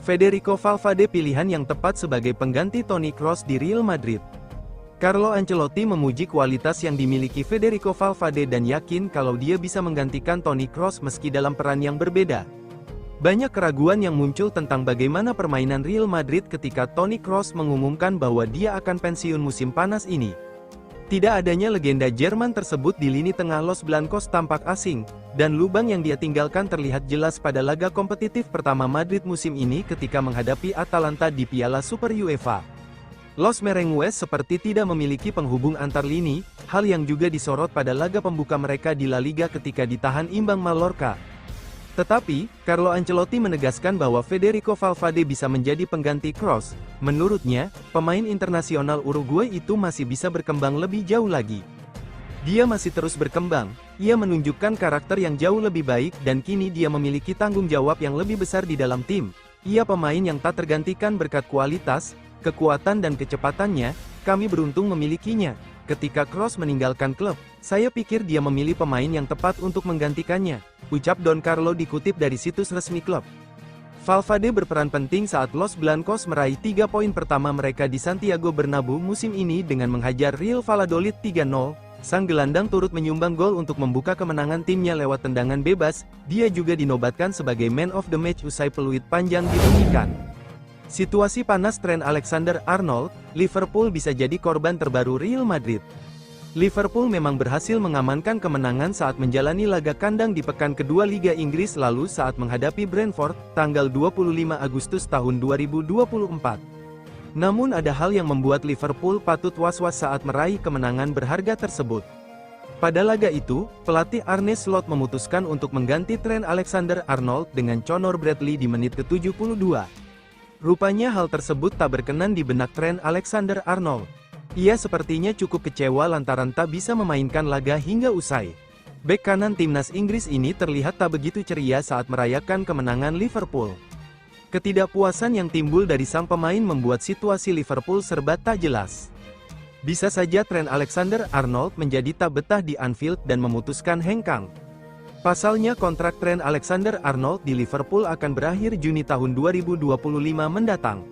Federico Valverde pilihan yang tepat sebagai pengganti Toni Kroos di Real Madrid. Carlo Ancelotti memuji kualitas yang dimiliki Federico Valverde dan yakin kalau dia bisa menggantikan Toni Kroos meski dalam peran yang berbeda. Banyak keraguan yang muncul tentang bagaimana permainan Real Madrid ketika Toni Kroos mengumumkan bahwa dia akan pensiun musim panas ini. Tidak adanya legenda Jerman tersebut di lini tengah Los Blancos tampak asing, dan lubang yang dia tinggalkan terlihat jelas pada laga kompetitif pertama Madrid musim ini ketika menghadapi Atalanta di Piala Super UEFA. Los Merengues seperti tidak memiliki penghubung antar lini, hal yang juga disorot pada laga pembuka mereka di La Liga ketika ditahan imbang Mallorca. Tetapi, Carlo Ancelotti menegaskan bahwa Federico Valverde bisa menjadi pengganti Kroos. Menurutnya, pemain internasional Uruguay itu masih bisa berkembang lebih jauh lagi. Dia masih terus berkembang, ia menunjukkan karakter yang jauh lebih baik dan kini dia memiliki tanggung jawab yang lebih besar di dalam tim. Ia pemain yang tak tergantikan berkat kualitas, kekuatan dan kecepatannya, kami beruntung memilikinya. Ketika Kroos meninggalkan klub, saya pikir dia memilih pemain yang tepat untuk menggantikannya, ucap Don Carlo dikutip dari situs resmi klub. Valverde berperan penting saat Los Blancos meraih 3 poin pertama mereka di Santiago Bernabeu musim ini dengan menghajar Real Valladolid 3-0. Sang gelandang turut menyumbang gol untuk membuka kemenangan timnya lewat tendangan bebas. Dia juga dinobatkan sebagai Man of the Match usai peluit panjang dibunyikan. Situasi panas Trent Alexander-Arnold, Liverpool bisa jadi korban terbaru Real Madrid. Liverpool memang berhasil mengamankan kemenangan saat menjalani laga kandang di pekan kedua Liga Inggris lalu saat menghadapi Brentford, tanggal 25 Agustus tahun 2024. Namun ada hal yang membuat Liverpool patut was-was saat meraih kemenangan berharga tersebut. Pada laga itu, pelatih Arne Slot memutuskan untuk mengganti Trent Alexander-Arnold dengan Conor Bradley di menit ke-72. Rupanya hal tersebut tak berkenan di benak Trent Alexander-Arnold. Ia sepertinya cukup kecewa lantaran tak bisa memainkan laga hingga usai. Bek kanan timnas Inggris ini terlihat tak begitu ceria saat merayakan kemenangan Liverpool. Ketidakpuasan yang timbul dari sang pemain membuat situasi Liverpool serba tak jelas. Bisa saja Trent Alexander-Arnold menjadi tak betah di Anfield dan memutuskan hengkang. Pasalnya kontrak Trent Alexander-Arnold di Liverpool akan berakhir Juni tahun 2025 mendatang.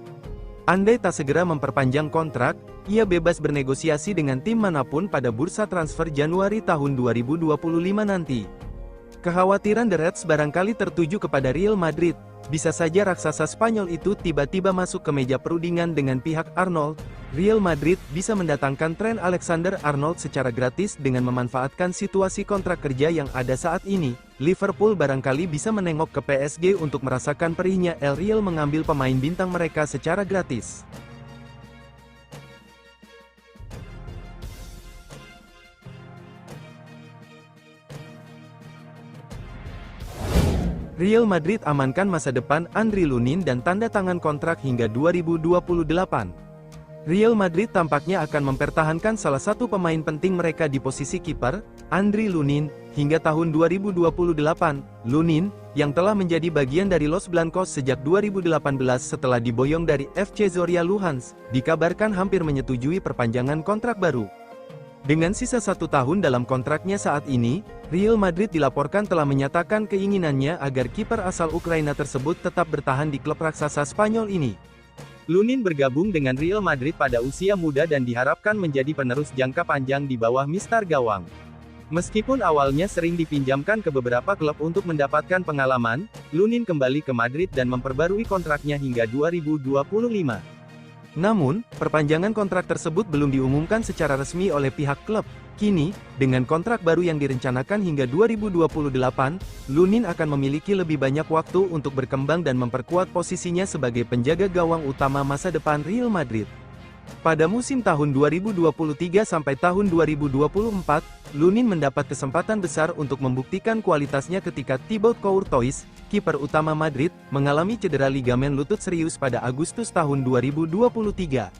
Andai tak segera memperpanjang kontrak, ia bebas bernegosiasi dengan tim manapun pada bursa transfer Januari tahun 2025 nanti. Kekhawatiran The Reds barangkali tertuju kepada Real Madrid. Bisa saja raksasa Spanyol itu tiba-tiba masuk ke meja perundingan dengan pihak Arnold. Real Madrid bisa mendatangkan Trent Alexander-Arnold secara gratis dengan memanfaatkan situasi kontrak kerja yang ada saat ini. Liverpool barangkali bisa menengok ke PSG untuk merasakan perihnya El Real mengambil pemain bintang mereka secara gratis. Real Madrid amankan masa depan Andriy Lunin dan tanda tangan kontrak hingga 2028. Real Madrid tampaknya akan mempertahankan salah satu pemain penting mereka di posisi kiper, Andriy Lunin, hingga tahun 2028. Lunin, yang telah menjadi bagian dari Los Blancos sejak 2018 setelah diboyong dari FC Zorya Luhansk, dikabarkan hampir menyetujui perpanjangan kontrak baru. Dengan sisa 1 tahun dalam kontraknya saat ini, Real Madrid dilaporkan telah menyatakan keinginannya agar kiper asal Ukraina tersebut tetap bertahan di klub raksasa Spanyol ini. Lunin bergabung dengan Real Madrid pada usia muda dan diharapkan menjadi penerus jangka panjang di bawah Mister Gawang. Meskipun awalnya sering dipinjamkan ke beberapa klub untuk mendapatkan pengalaman, Lunin kembali ke Madrid dan memperbarui kontraknya hingga 2025. Namun, perpanjangan kontrak tersebut belum diumumkan secara resmi oleh pihak klub. Kini, dengan kontrak baru yang direncanakan hingga 2028, Lunin akan memiliki lebih banyak waktu untuk berkembang dan memperkuat posisinya sebagai penjaga gawang utama masa depan Real Madrid. Pada musim tahun 2023 sampai tahun 2024, Lunin mendapat kesempatan besar untuk membuktikan kualitasnya ketika Thibaut Courtois, kiper utama Madrid, mengalami cedera ligamen lutut serius pada Agustus tahun 2023.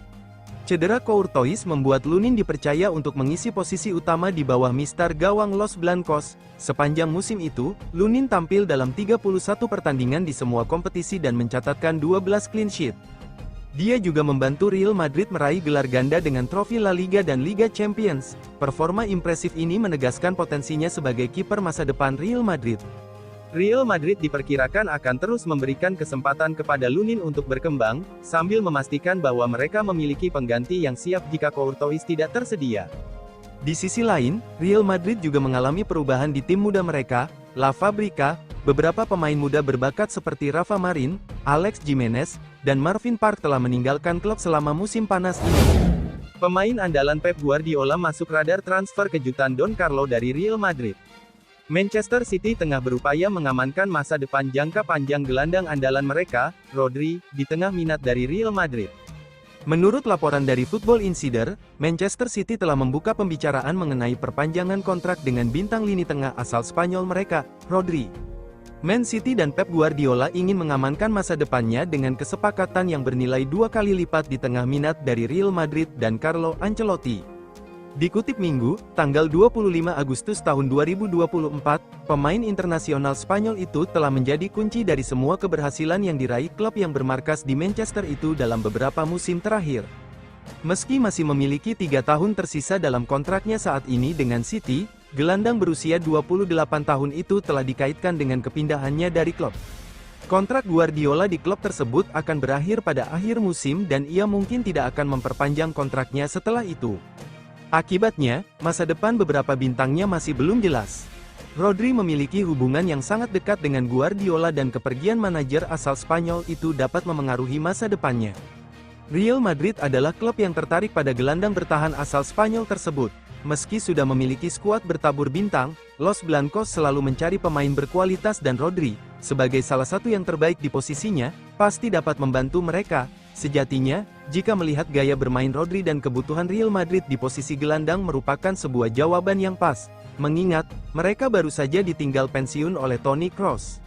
Cedera Courtois membuat Lunin dipercaya untuk mengisi posisi utama di bawah Mister Gawang Los Blancos. Sepanjang musim itu, Lunin tampil dalam 31 pertandingan di semua kompetisi dan mencatatkan 12 clean sheet. Dia juga membantu Real Madrid meraih gelar ganda dengan trofi La Liga dan Liga Champions. Performa impresif ini menegaskan potensinya sebagai kiper masa depan Real Madrid. Real Madrid diperkirakan akan terus memberikan kesempatan kepada Lunin untuk berkembang, sambil memastikan bahwa mereka memiliki pengganti yang siap jika Courtois tidak tersedia. Di sisi lain, Real Madrid juga mengalami perubahan di tim muda mereka, La Fabrica. Beberapa pemain muda berbakat seperti Rafa Marin, Alex Jimenez, dan Marvin Park telah meninggalkan klub selama musim panas ini. Pemain andalan Pep Guardiola masuk radar transfer kejutan Don Carlo dari Real Madrid. Manchester City tengah berupaya mengamankan masa depan jangka panjang gelandang andalan mereka, Rodri, di tengah minat dari Real Madrid. Menurut laporan dari Football Insider, Manchester City telah membuka pembicaraan mengenai perpanjangan kontrak dengan bintang lini tengah asal Spanyol mereka, Rodri. Man City dan Pep Guardiola ingin mengamankan masa depannya dengan kesepakatan yang bernilai 2 kali lipat di tengah minat dari Real Madrid dan Carlo Ancelotti. Dikutip Minggu, tanggal 25 Agustus tahun 2024, pemain internasional Spanyol itu telah menjadi kunci dari semua keberhasilan yang diraih klub yang bermarkas di Manchester itu dalam beberapa musim terakhir. Meski masih memiliki 3 tahun tersisa dalam kontraknya saat ini dengan City, gelandang berusia 28 tahun itu telah dikaitkan dengan kepindahannya dari klub. Kontrak Guardiola di klub tersebut akan berakhir pada akhir musim dan ia mungkin tidak akan memperpanjang kontraknya setelah itu. Akibatnya, masa depan beberapa bintangnya masih belum jelas. Rodri memiliki hubungan yang sangat dekat dengan Guardiola dan kepergian manajer asal Spanyol itu dapat memengaruhi masa depannya. Real Madrid adalah klub yang tertarik pada gelandang bertahan asal Spanyol tersebut. Meski sudah memiliki skuad bertabur bintang, Los Blancos selalu mencari pemain berkualitas dan Rodri, sebagai salah satu yang terbaik di posisinya, pasti dapat membantu mereka. Sejatinya, jika melihat gaya bermain Rodri dan kebutuhan Real Madrid di posisi gelandang merupakan sebuah jawaban yang pas, mengingat, mereka baru saja ditinggal pensiun oleh Toni Kroos.